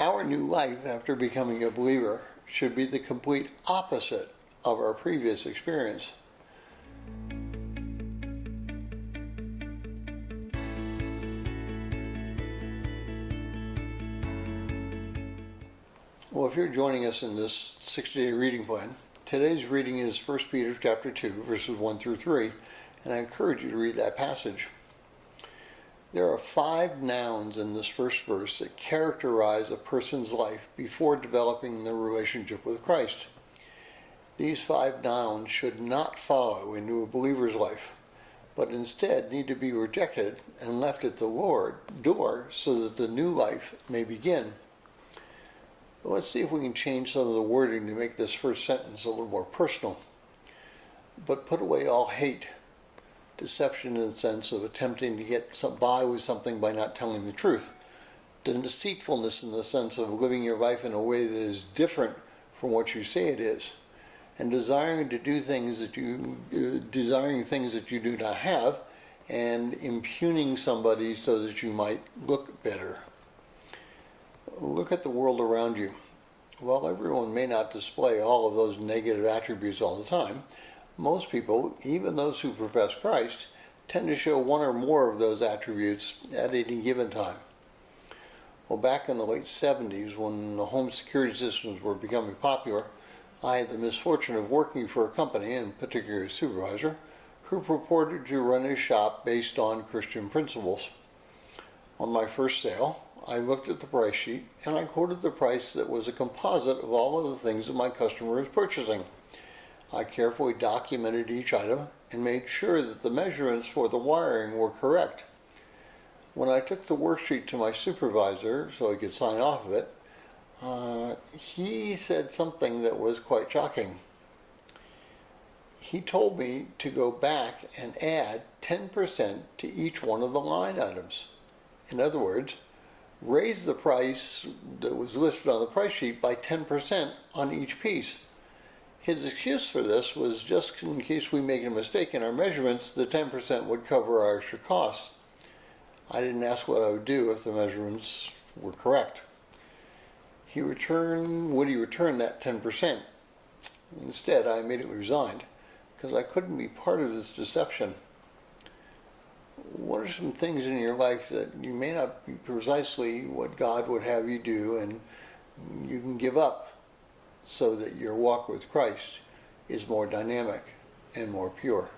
Our new life after becoming a believer should be the complete opposite of our previous experience. Well, if you're joining us in this 60-day reading plan, today's reading is 1 Peter chapter 2, verses 1 through 3, and I encourage you to read that passage. There are 5 nouns in this first verse that characterize a person's life before developing their relationship with Christ. These 5 nouns should not follow into a believer's life, but instead need to be rejected and left at the door so that the new life may begin. Let's see if we can change some of the wording to make this first sentence a little more personal. But put away all hate, deception in the sense of attempting to get by with something by not telling the truth, deceitfulness in the sense of living your life in a way that is different from what you say it is, and desiring things that you do not have, and impugning somebody so that you might look better. Look at the world around you. While everyone may not display all of those negative attributes all the time, most people, even those who profess Christ, tend to show one or more of those attributes at any given time. Well, back in the late 70s, when the home security systems were becoming popular, I had the misfortune of working for a company, in particular a supervisor, who purported to run a shop based on Christian principles. On my first sale, I looked at the price sheet and I quoted the price that was a composite of all of the things that my customer was purchasing. I carefully documented each item and made sure that the measurements for the wiring were correct. When I took the worksheet to my supervisor so he could sign off of it, he said something that was quite shocking. He told me to go back and add 10% to each one of the line items. In other words, raise the price that was listed on the price sheet by 10% on each piece. His excuse for this was just in case we make a mistake in our measurements, the 10% would cover our extra costs. I didn't ask what I would do if the measurements were correct. Would he return that 10%? Instead, I immediately resigned because I couldn't be part of this deception. What are some things in your life that you may not be precisely what God would have you do, and you can give up so that your walk with Christ is more dynamic and more pure?